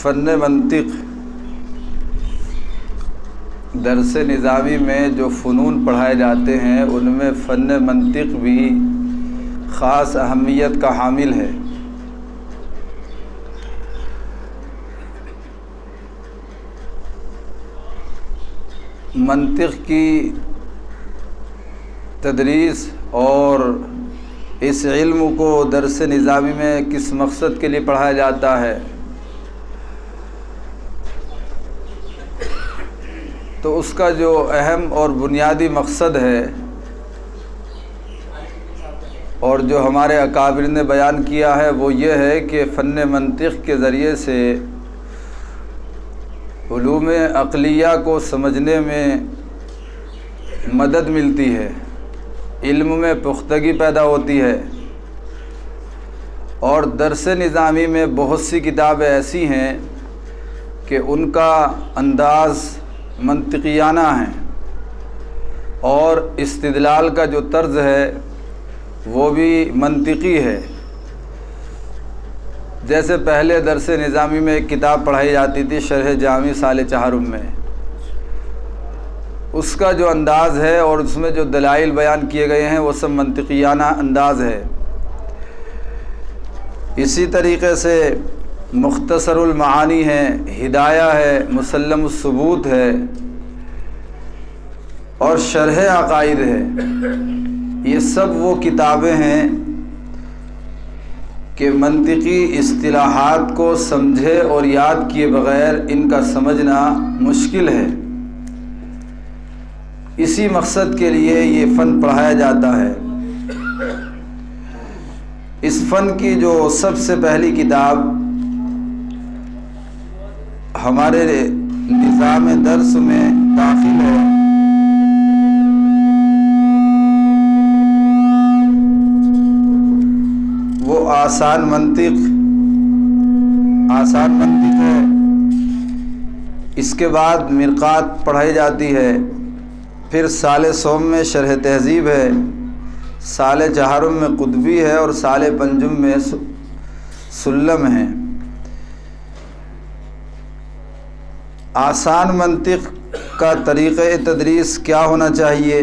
فن منطق درس نظامی میں جو فنون پڑھائے جاتے ہیں ان میں فن منطق بھی خاص اہمیت کا حامل ہے۔ منطق کی تدریس اور اس علم کو درس نظامی میں کس مقصد کے لیے پڑھایا جاتا ہے، تو اس کا جو اہم اور بنیادی مقصد ہے اور جو ہمارے اکابر نے بیان کیا ہے وہ یہ ہے کہ فن منطق کے ذریعے سے علوم عقلیہ کو سمجھنے میں مدد ملتی ہے، علم میں پختگی پیدا ہوتی ہے۔ اور درس نظامی میں بہت سی کتابیں ایسی ہیں کہ ان کا انداز منطقیانہ ہے اور استدلال کا جو طرز ہے وہ بھی منطقی ہے۔ جیسے پہلے درس نظامی میں ایک کتاب پڑھائی جاتی تھی شرح جامع سال چہارم میں، اس کا جو انداز ہے اور اس میں جو دلائل بیان کیے گئے ہیں وہ سب منطقیانہ انداز ہے۔ اسی طریقے سے مختصر المعانی ہے، ہدایہ ہے، مسلم الثبوت ہے اور شرح عقائد ہے۔ یہ سب وہ کتابیں ہیں کہ منطقی اصطلاحات کو سمجھے اور یاد کیے بغیر ان کا سمجھنا مشکل ہے۔ اسی مقصد کے لیے یہ فن پڑھایا جاتا ہے۔ اس فن کی جو سب سے پہلی کتاب ہمارے نظام درس میں داخل ہے وہ آسان منطق ہے۔ اس کے بعد مرقات پڑھائی جاتی ہے، پھر سال سوم میں شرح تہذیب ہے، سال چہارم میں قطبی ہے اور سال پنجم میں سلم ہے۔ آسان منطق کا طریقہ تدریس کیا ہونا چاہیے؟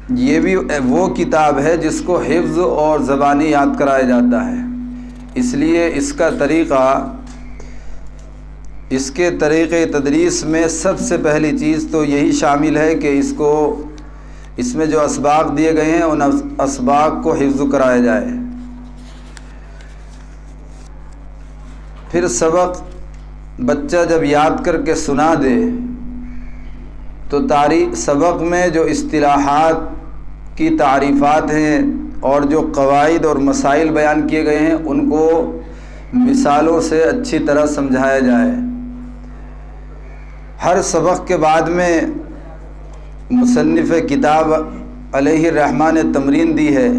یہ بھی وہ کتاب ہے جس کو حفظ اور زبانی یاد کرایا جاتا ہے، اس لیے اس کا اس کے طریقے تدریس میں سب سے پہلی چیز تو یہی شامل ہے کہ اس میں جو اسباق دیے گئے ہیں ان اسباق کو حفظ کرایا جائے۔ پھر سبق بچہ جب یاد کر کے سنا دے تو سبق میں جو اصطلاحات کی تعریفات ہیں اور جو قواعد اور مسائل بیان کیے گئے ہیں ان کو مثالوں سے اچھی طرح سمجھایا جائے۔ ہر سبق کے بعد میں مصنف کتاب علیہ الرحمٰ نے تمرین دی ہے،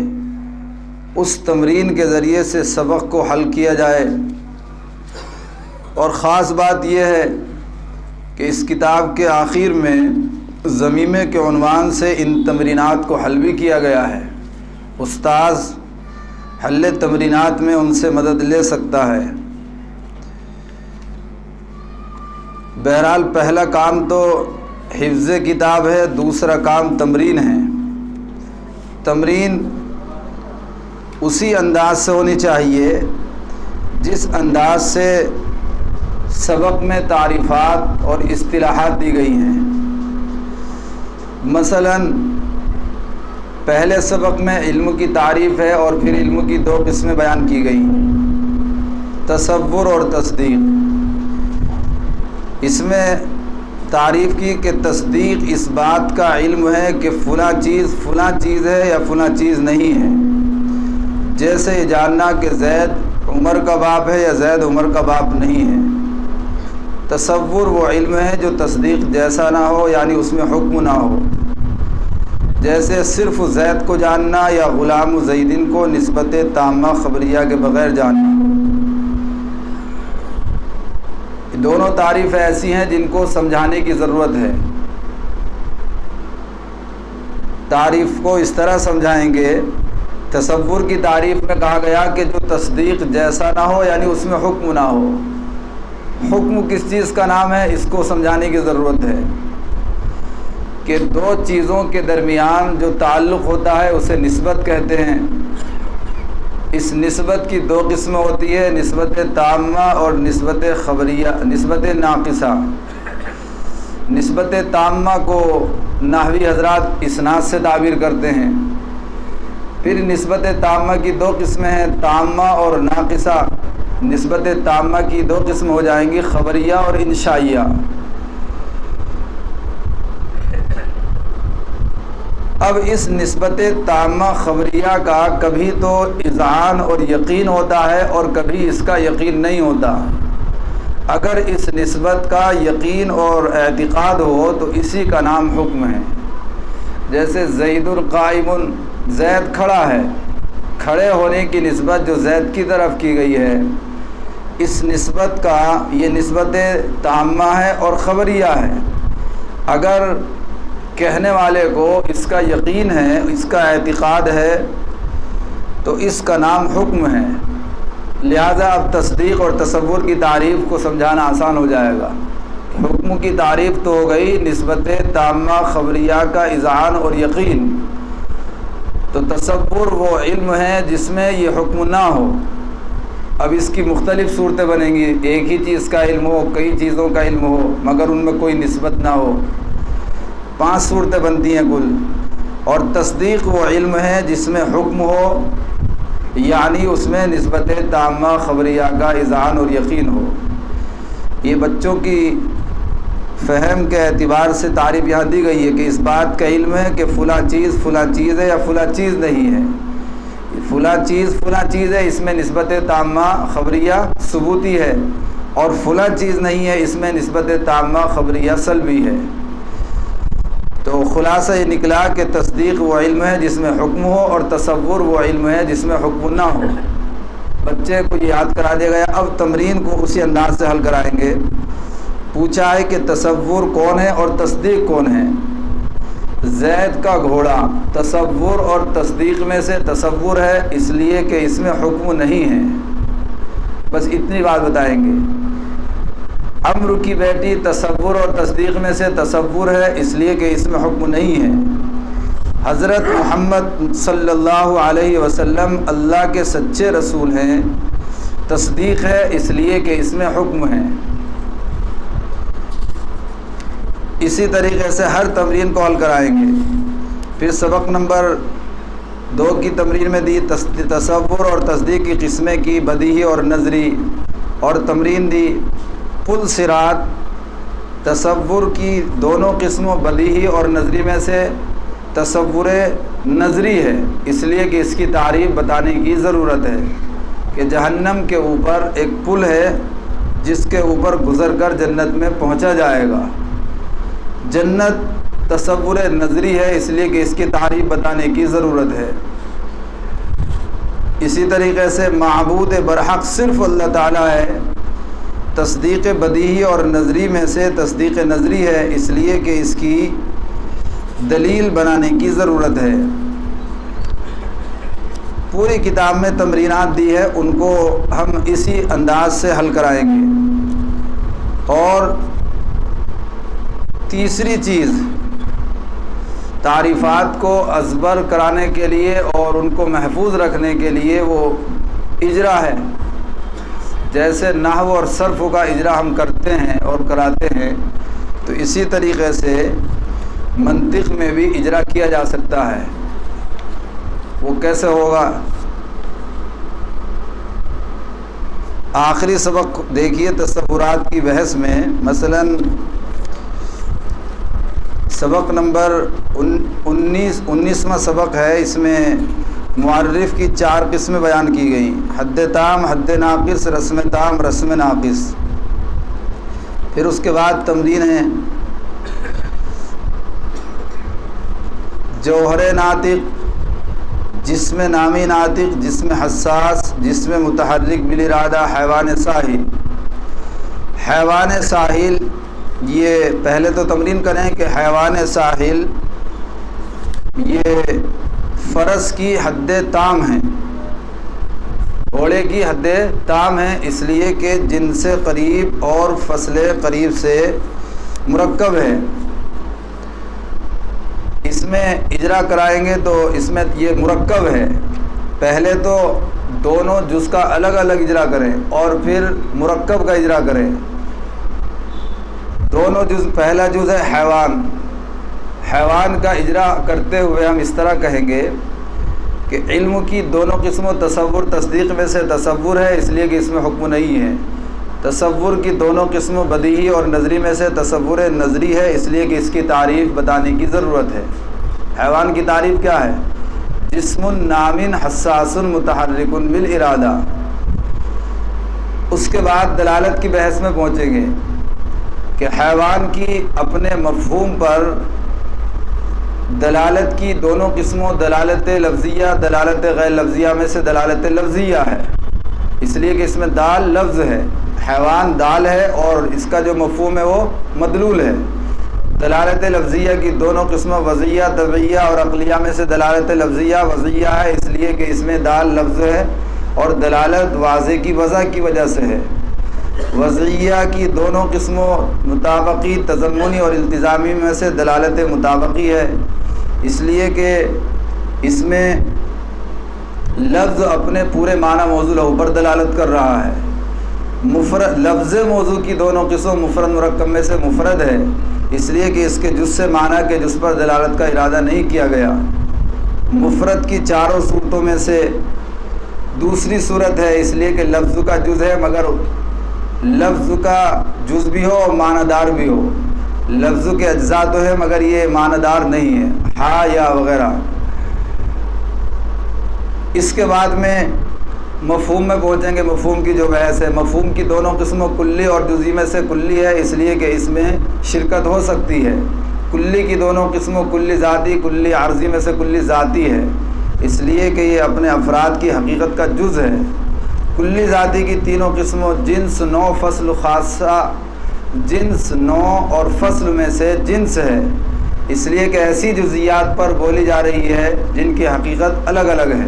اس تمرین کے ذریعے سے سبق کو حل کیا جائے۔ اور خاص بات یہ ہے کہ اس کتاب کے آخر میں ضمیمے کے عنوان سے ان تمرینات کو حل بھی کیا گیا ہے۔ استاذ حل تمرینات میں ان سے مدد لے سکتا ہے۔ بہرحال پہلا کام تو حفظ کتاب ہے، دوسرا کام تمرین ہے۔ تمرین اسی انداز سے ہونی چاہیے جس انداز سے سبق میں تعریفات اور اصطلاحات دی گئی ہیں۔ مثلاً پہلے سبق میں علم کی تعریف ہے اور پھر علم کی دو قسمیں بیان کی گئی، تصور اور تصدیق۔ اس میں تعریف کی کہ تصدیق اس بات کا علم ہے کہ فلاں چیز ہے یا فلاں چیز نہیں ہے۔ جیسے یہ جاننا کہ زید عمر کا باپ ہے یا زید عمر کا باپ نہیں ہے۔ تصور وہ علم ہے جو تصدیق جیسا نہ ہو، یعنی اس میں حکم نہ ہو، جیسے صرف زید کو جاننا یا غلام زیدن کو نسبت تامہ خبریہ کے بغیر جاننا۔ دونوں تعریفیں ایسی ہیں جن کو سمجھانے کی ضرورت ہے۔ تعریف کو اس طرح سمجھائیں گے، تصور کی تعریف میں کہا گیا کہ جو تصدیق جیسا نہ ہو، یعنی اس میں حکم نہ ہو۔ حکم کس چیز کا نام ہے، اس کو سمجھانے کی ضرورت ہے کہ دو چیزوں کے درمیان جو تعلق ہوتا ہے اسے نسبت کہتے ہیں۔ اس نسبت کی دو قسمیں ہوتی ہے، نسبت تامہ اور نسبت خبریہ، نسبت ناقصہ۔ نسبت تامہ کو نحوی حضرات اسناد سے تعبیر کرتے ہیں۔ پھر نسبت تامہ کی دو قسمیں ہیں، تامہ اور ناقصہ۔ نسبت تامہ کی دو قسم ہو جائیں گی، خبریہ اور انشائیہ۔ اب اس نسبت تامہ خبریہ کا کبھی تو اذعان اور یقین ہوتا ہے اور کبھی اس کا یقین نہیں ہوتا۔ اگر اس نسبت کا یقین اور اعتقاد ہو تو اسی کا نام حکم ہے۔ جیسے زید القائم، زید کھڑا ہے، کھڑے ہونے کی نسبت جو زید کی طرف کی گئی ہے، اس نسبت کا یہ نسبت تامہ ہے اور خبریہ ہے۔ اگر کہنے والے کو اس کا یقین ہے، اس کا اعتقاد ہے، تو اس کا نام حکم ہے۔ لہذا اب تصدیق اور تصور کی تعریف کو سمجھانا آسان ہو جائے گا۔ حکم کی تعریف تو ہو گئی نسبت تامہ خبریہ کا اذعان اور یقین، تو تصور وہ علم ہے جس میں یہ حکم نہ ہو۔ اب اس کی مختلف صورتیں بنیں گی، ایک ہی چیز کا علم ہو، کئی چیزوں کا علم ہو، مگر ان میں کوئی نسبت نہ ہو، 5 صورتیں بنتی ہیں کل۔ اور تصدیق وہ علم ہے جس میں حکم ہو، یعنی اس میں نسبت تامہ خبریہ کا اذعان اور یقین ہو۔ یہ بچوں کی فہم کے اعتبار سے تعریف یہاں دی گئی ہے کہ اس بات کا علم ہے کہ فلاں چیز ہے یا فلاں چیز نہیں ہے۔ فلاں چیز ہے، اس میں نسبت تامہ خبریہ ثبوتی ہے، اور فلاں چیز نہیں ہے، اس میں نسبت تامہ خبریہ سلبی ہے۔ تو خلاصہ یہ نکلا کہ تصدیق وہ علم ہے جس میں حکم ہو، اور تصور وہ علم ہے جس میں حکم نہ ہو۔ بچے کو یہ یاد کرا دیا گیا۔ اب تمرین کو اسی انداز سے حل کرائیں گے۔ پوچھا ہے کہ تصور کون ہے اور تصدیق کون ہے۔ زید کا گھوڑا تصور اور تصدیق میں سے تصور ہے، اس لیے کہ اس میں حکم نہیں ہے، بس اتنی بات بتائیں گے۔ عمرو کی بیٹی تصور اور تصدیق میں سے تصور ہے، اس لیے کہ اس میں حکم نہیں ہے۔ حضرت محمد صلی اللہ علیہ وسلم اللہ کے سچے رسول ہیں، تصدیق ہے اس لیے کہ اس میں حکم ہے۔ اسی طریقے سے ہر تمرین کو حل کرائیں گے۔ پھر سبق نمبر 2 کی تمرین میں دی تصور اور تصدیق کی قسمیں کی، بدیہی اور نظری، اور تمرین دی پل صراط تصور کی دونوں قسموں بدیہی اور نظری میں سے تصور نظری ہے، اس لیے کہ اس کی تعریف بتانے کی ضرورت ہے کہ جہنم کے اوپر ایک پل ہے جس کے اوپر گزر کر جنت میں پہنچا جائے گا۔ جنت تصور نظری ہے، اس لیے کہ اس کی تعریف بتانے کی ضرورت ہے۔ اسی طریقے سے معبود برحق صرف اللہ تعالیٰ ہے، تصدیق بدیہی اور نظری میں سے تصدیق نظری ہے، اس لیے کہ اس کی دلیل بنانے کی ضرورت ہے۔ پوری کتاب میں تمرینات دی ہے، ان کو ہم اسی انداز سے حل کرائیں گے۔ اور تیسری چیز، تعریفات کو ازبر کرانے کے لیے اور ان کو محفوظ رکھنے کے لیے وہ اجرا ہے۔ جیسے نحو اور صرف کا اجرا ہم کرتے ہیں اور کراتے ہیں، تو اسی طریقے سے منطق میں بھی اجرا کیا جا سکتا ہے۔ وہ کیسے ہوگا؟ آخری سبق دیکھیے تصورات کی بحث میں، مثلاً سبق نمبر 19واں سبق ہے، اس میں معرف کی 4 قسمیں بیان کی گئیں: حد تام، حد ناقص، رسم تام، رسم ناقص۔ پھر اس کے بعد تمرین ہے جوہر ناطق، جسم نامی ناطق، جسم حساس، جسم متحرک بالارادہ، حیوان ساحل۔ حیوان ساحل، یہ پہلے تو تمرین کریں کہ حیوان ساحل یہ فرس کی حد تام ہیں، گھوڑے کی حد تام ہیں، اس لیے کہ جن سے قریب اور فصل قریب سے مرکب ہے۔ اس میں اجرا کرائیں گے تو اس میں یہ مرکب ہے، پہلے تو دونوں جز کا الگ الگ اجرا کریں اور پھر مرکب کا اجرا کریں۔ دونوں جز، پہلا جز ہے حیوان، حیوان کا اجرا کرتے ہوئے ہم اس طرح کہیں گے کہ علم کی دونوں قسموں تصور تصدیق میں سے تصور ہے، اس لیے کہ اس میں حکم نہیں ہے۔ تصور کی دونوں قسموں بدیہی اور نظری میں سے تصور نظری ہے، اس لیے کہ اس کی تعریف بتانے کی ضرورت ہے۔ حیوان کی تعریف کیا ہے؟ جسم نامن حساس متحرک بالارادہ۔ اس کے بعد دلالت کی بحث میں پہنچیں گے کہ حیوان کی اپنے مفہوم پر دلالت کی دونوں قسموں، دلالت لفظیہ، دلالت غیر لفظیہ میں سے دلالت لفظیہ ہے، اس لیے کہ اس میں دال لفظ ہے، حیوان دال ہے اور اس کا جو مفہوم ہے وہ مدلول ہے۔ دلالت لفظیہ کی دونوں قسموں وضعیہ، طبعیہ اور عقلیہ میں سے دلالت لفظیہ وضعیہ ہے، اس لیے کہ اس میں دال لفظ ہے اور دلالت واضح کی وضع کی وجہ سے ہے۔ وضعیہ کی دونوں قسموں مطابقی، تضمنی اور التزامی میں سے دلالت مطابقی ہے، اس لیے کہ اس میں لفظ اپنے پورے معنی موضوع لہو پر دلالت کر رہا ہے۔ مفرد لفظ موضوع کی دونوں قسموں مفرد مرکب میں سے مفرد ہے، اس لیے کہ اس کے جز سے معنی کے جز پر دلالت کا ارادہ نہیں کیا گیا۔ مفرد کی چاروں صورتوں میں سے دوسری صورت ہے، اس لیے کہ لفظ کا جز ہے مگر لفظ کا جز بھی ہو اور معنی دار بھی ہو۔ لفظ کے اجزاء تو ہے مگر یہ معنی دار نہیں ہے، ہا یا وغیرہ۔ اس کے بعد میں مفہوم میں پہنچیں گے، مفہوم کی جو بحث ہے۔ مفہوم کی دونوں قسموں کلی اور جزئی میں سے کلی ہے، اس لیے کہ اس میں شرکت ہو سکتی ہے۔ کلی کی دونوں قسموں کلی ذاتی، کلی عارضی میں سے کلی ذاتی ہے، اس لیے کہ یہ اپنے افراد کی حقیقت کا جز ہے۔ کلی ذاتی کی تینوں قسموں جنس، نوع، فصل خاصہ، جنس، نوع اور فصل میں سے جنس ہے، اس لیے کہ ایسی جزیات پر بولی جا رہی ہے جن کی حقیقت الگ الگ ہے۔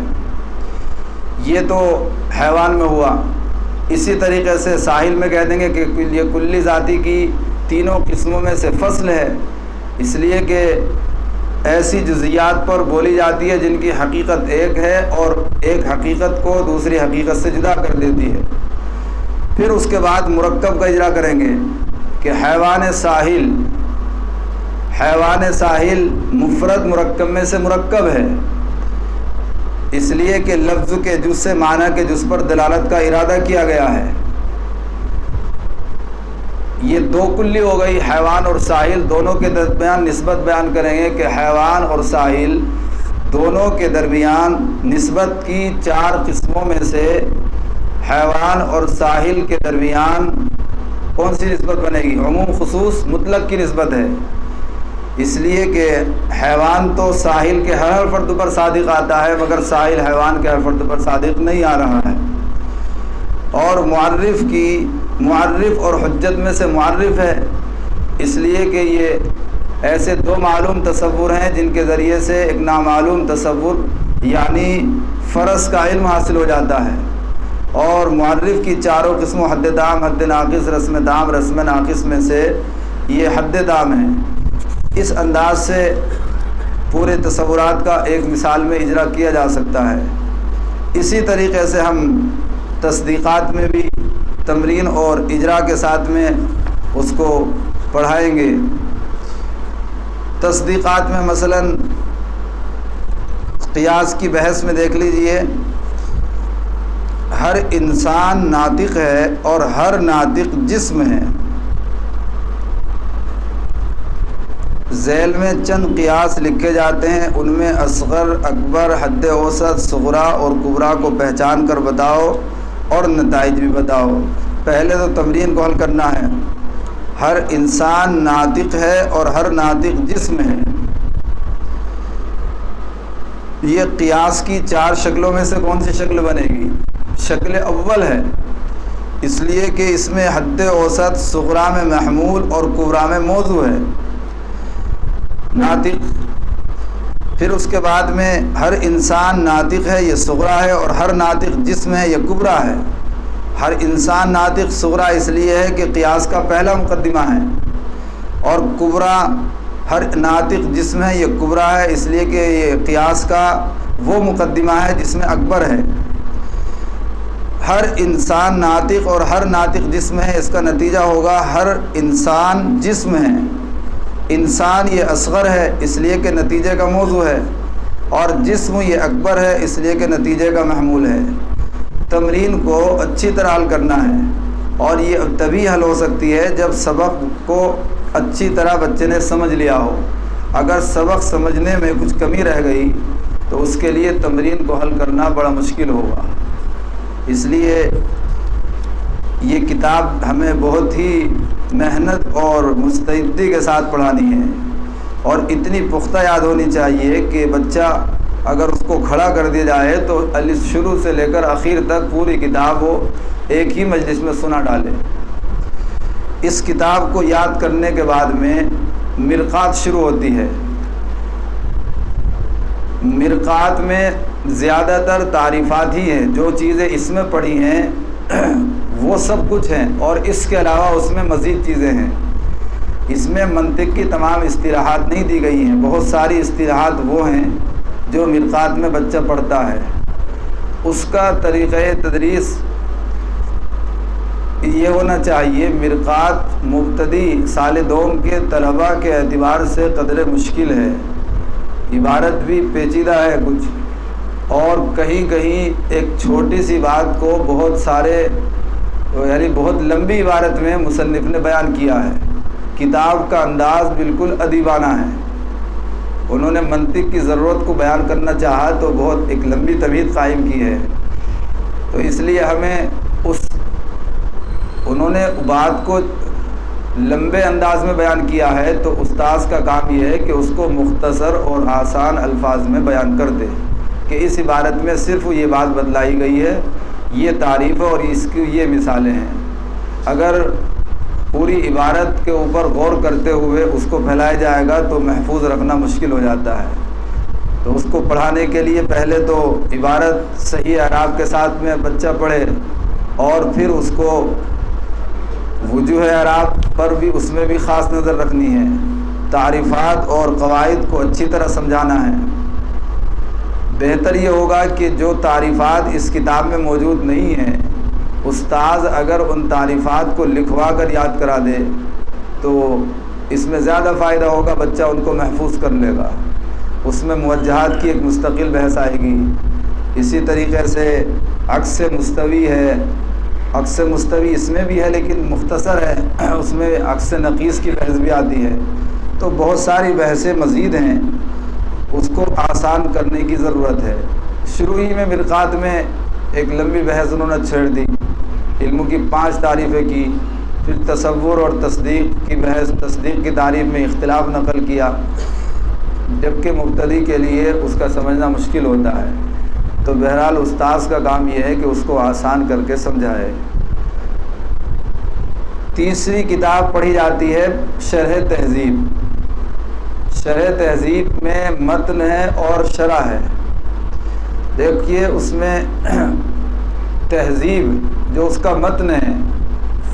یہ تو حیوان میں ہوا۔ اسی طریقے سے ساحل میں کہہ دیں گے کہ یہ کلی ذاتی کی تینوں قسموں میں سے فصل ہے، اس لیے کہ ایسی جزیات پر بولی جاتی ہے جن کی حقیقت ایک ہے اور ایک حقیقت کو دوسری حقیقت سے جدا کر دیتی ہے۔ پھر اس کے بعد مرکب کا اجرا کریں گے کہ حیوان ساحل مفرد مرکب میں سے مرکب ہے، اس لیے کہ لفظ کے جز سے معنی کے جز پر دلالت کا ارادہ کیا گیا ہے۔ یہ دو کلی ہو گئی، حیوان اور ساحل، دونوں کے درمیان نسبت بیان کریں گے کہ حیوان اور ساحل دونوں کے درمیان نسبت کی چار قسموں میں سے حیوان اور ساحل کے درمیان کون سی نسبت بنے گی؟ عموم خصوص مطلق کی نسبت ہے، اس لیے کہ حیوان تو ساحل کے ہر فرد پر صادق آتا ہے مگر ساحل حیوان کے ہر فرد پر صادق نہیں آ رہا ہے۔ اور معرف اور حجت میں سے معرف ہے، اس لیے کہ یہ ایسے دو معلوم تصور ہیں جن کے ذریعے سے ایک نامعلوم تصور یعنی فرض کا علم حاصل ہو جاتا ہے۔ اور معرف کی چاروں قسموں حد دام، حد ناقص، رسم دام، رسم ناقص میں سے یہ حد دام ہے۔ اس انداز سے پورے تصورات کا ایک مثال میں اجرا کیا جا سکتا ہے۔ اسی طریقے سے ہم تصدیقات میں بھی تمرین اور اجرا کے ساتھ میں اس کو پڑھائیں گے۔ تصدیقات میں مثلاً قیاس کی بحث میں دیکھ لیجئے، ہر انسان ناطق ہے اور ہر ناطق جسم ہے۔ ذیل میں چند قیاس لکھے جاتے ہیں، ان میں اصغر، اکبر، حد اوسط، صغریٰ اور کبریٰ کو پہچان کر بتاؤ اور نتائج بھی بتاؤ۔ پہلے تو تمرین کو حل کرنا ہے۔ ہر انسان ناطق ہے اور ہر ناطق جسم ہے، یہ قیاس کی چار شکلوں میں سے کون سی شکل بنے گی؟ شکل اول ہے، اس لیے کہ اس میں حد اوسط صغریٰ میں محمول اور کبریٰ میں موضوع ہے۔ ناطق پھر اس کے بعد میں ہر انسان ناطق ہے، یہ صغرا ہے، اور ہر ناطق جسم ہے، یہ کبرا ہے۔ ہر انسان ناطق صغرا اس لیے ہے کہ قیاس کا پہلا مقدمہ ہے، اور کبرا ہر ناطق جسم ہے، یہ کبرا ہے اس لیے کہ یہ قیاس کا وہ مقدمہ ہے جس میں اکبر ہے۔ ہر انسان ناطق اور ہر ناطق جسم ہے، اس کا نتیجہ ہوگا ہر انسان جسم ہے۔ انسان یہ اصغر ہے اس لیے کہ نتیجے کا موضوع ہے، اور جسم یہ اکبر ہے اس لیے کہ نتیجے کا محمول ہے۔ تمرین کو اچھی طرح حل کرنا ہے، اور یہ تبھی حل ہو سکتی ہے جب سبق کو اچھی طرح بچے نے سمجھ لیا ہو۔ اگر سبق سمجھنے میں کچھ کمی رہ گئی تو اس کے لیے تمرین کو حل کرنا بڑا مشکل ہوگا۔ اس لیے یہ کتاب ہمیں بہت ہی محنت اور مستعدی کے ساتھ پڑھانی ہے، اور اتنی پختہ یاد ہونی چاہیے کہ بچہ اگر اس کو کھڑا کر دیا جائے تو شروع سے لے کر آخر تک پوری کتاب وہ ایک ہی مجلس میں سنا ڈالے۔ اس کتاب کو یاد کرنے کے بعد میں مرقات شروع ہوتی ہے۔ مرقات میں زیادہ تر تعریفات ہی ہیں، جو چیزیں اس میں پڑھی ہیں وہ سب کچھ ہیں، اور اس کے علاوہ اس میں مزید چیزیں ہیں۔ اس میں منطق کی تمام اصطلاحات نہیں دی گئی ہیں، بہت ساری اصطلاحات وہ ہیں جو مرقات میں بچہ پڑھتا ہے۔ اس کا طریقہ تدریس یہ ہونا چاہیے، مرقات مبتدی سال دوم کے طلباء کے اعتبار سے قدر مشکل ہے، عبارت بھی پیچیدہ ہے کچھ، اور کہیں کہیں ایک چھوٹی سی بات کو بہت سارے یعنی بہت لمبی عبارت میں مصنف نے بیان کیا ہے۔ کتاب کا انداز بالکل ادیبانہ ہے، انہوں نے منطق کی ضرورت کو بیان کرنا چاہا تو بہت ایک لمبی تمہید قائم کی ہے، تو اس لیے ہمیں انہوں نے بات کو لمبے انداز میں بیان کیا ہے، تو استاذ کا کام یہ ہے کہ اس کو مختصر اور آسان الفاظ میں بیان کر دے کہ اس عبارت میں صرف یہ بات بتلائی گئی ہے، یہ تعریف ہے اور اس کی یہ مثالیں ہیں۔ اگر پوری عبارت کے اوپر غور کرتے ہوئے اس کو پھیلایا جائے گا تو محفوظ رکھنا مشکل ہو جاتا ہے۔ تو اس کو پڑھانے کے لیے پہلے تو عبارت صحیح اعراب کے ساتھ میں بچہ پڑھے، اور پھر اس کو وجوہ اعراب پر بھی اس میں بھی خاص نظر رکھنی ہے، تعریفات اور قواعد کو اچھی طرح سمجھانا ہے۔ بہتر یہ ہوگا کہ جو تعریفات اس کتاب میں موجود نہیں ہیں، استاذ اگر ان تعریفات کو لکھوا کر یاد کرا دے تو اس میں زیادہ فائدہ ہوگا، بچہ ان کو محفوظ کر لے گا۔ اس میں موجہات کی ایک مستقل بحث آئے گی۔ اسی طریقے سے عکس مستوی ہے، عکس مستوی اس میں بھی ہے لیکن مختصر ہے، اس میں عکس نقیص کی بحث بھی آتی ہے، تو بہت ساری بحثیں مزید ہیں، اس کو آسان کرنے کی ضرورت ہے۔ شروع ہی میں مرقات میں ایک لمبی بحث انہوں نے چھیڑ دی، علم کی 5 تعریفیں کی، پھر تصور اور تصدیق کی بحث، تصدیق کی تعریف میں اختلاف نقل کیا، جبکہ مبتدی کے لیے اس کا سمجھنا مشکل ہوتا ہے۔ تو بہرحال استاذ کا کام یہ ہے کہ اس کو آسان کر کے سمجھائے۔ تیسری کتاب پڑھی جاتی ہے شرح تہذیب۔ شرح تہذیب میں متن ہے اور شرح ہے۔ دیکھیے اس میں تہذیب جو اس کا متن ہے،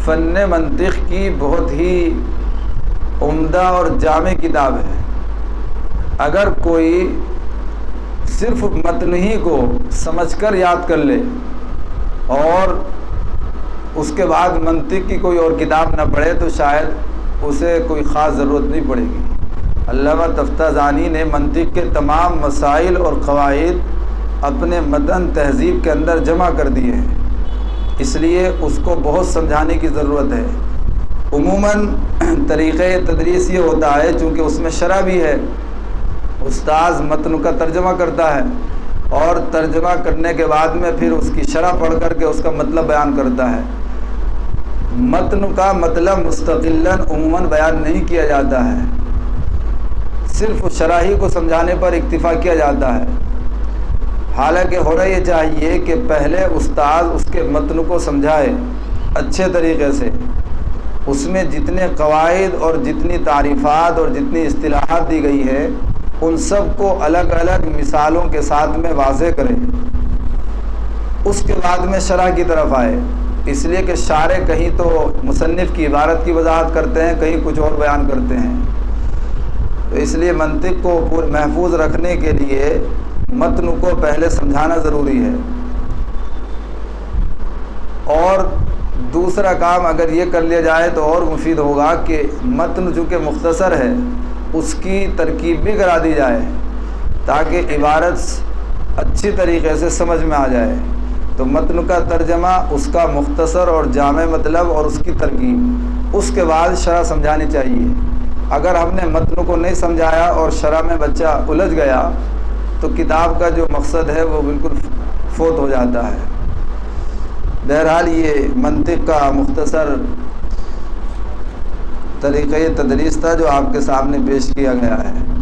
فن منطق کی بہت ہی عمدہ اور جامع کتاب ہے۔ اگر کوئی صرف متن ہی کو سمجھ کر یاد کر لے اور اس کے بعد منطق کی کوئی اور کتاب نہ پڑھے تو شاید اسے کوئی خاص ضرورت نہیں پڑے گی۔ علامہ تفتازانی نے منطق کے تمام مسائل اور قواعد اپنے متن تہذیب کے اندر جمع کر دیے ہیں، اس لیے اس کو بہت سمجھانے کی ضرورت ہے۔ عموماً طریقۂ تدریس یہ ہوتا ہے، چونکہ اس میں شرح بھی ہے، استاذ متن کا ترجمہ کرتا ہے اور ترجمہ کرنے کے بعد میں پھر اس کی شرح پڑھ کر کے اس کا مطلب بیان کرتا ہے۔ متن کا مطلب مستقلاً عموماً بیان نہیں کیا جاتا ہے، صرف شرح کو سمجھانے پر اکتفا کیا جاتا ہے۔ حالانکہ ہونا یہ چاہیے کہ پہلے استاذ اس کے متن کو سمجھائے اچھے طریقے سے، اس میں جتنے قواعد اور جتنی تعریفات اور جتنی اصطلاحات دی گئی ہے ان سب کو الگ الگ مثالوں کے ساتھ میں واضح کرے، اس کے بعد میں شرح کی طرف آئے۔ اس لیے کہ شارح کہیں تو مصنف کی عبارت کی وضاحت کرتے ہیں، کہیں کچھ اور بیان کرتے ہیں، تو اس لیے منطق کو محفوظ رکھنے کے لیے متن کو پہلے سمجھانا ضروری ہے۔ اور دوسرا کام اگر یہ کر لیا جائے تو اور مفید ہوگا کہ متن چونکہ مختصر ہے اس کی ترکیب بھی کرا دی جائے تاکہ عبارت اچھی طریقے سے سمجھ میں آ جائے۔ تو متن کا ترجمہ، اس کا مختصر اور جامع مطلب اور اس کی ترکیب، اس کے بعد شرح سمجھانی چاہیے۔ اگر ہم نے متن کو نہیں سمجھایا اور شرح میں بچہ الجھ گیا تو کتاب کا جو مقصد ہے وہ بالکل فوت ہو جاتا ہے۔ بہرحال یہ منطق کا مختصر طریقۂ تدریس تھا جو آپ کے سامنے پیش کیا گیا ہے۔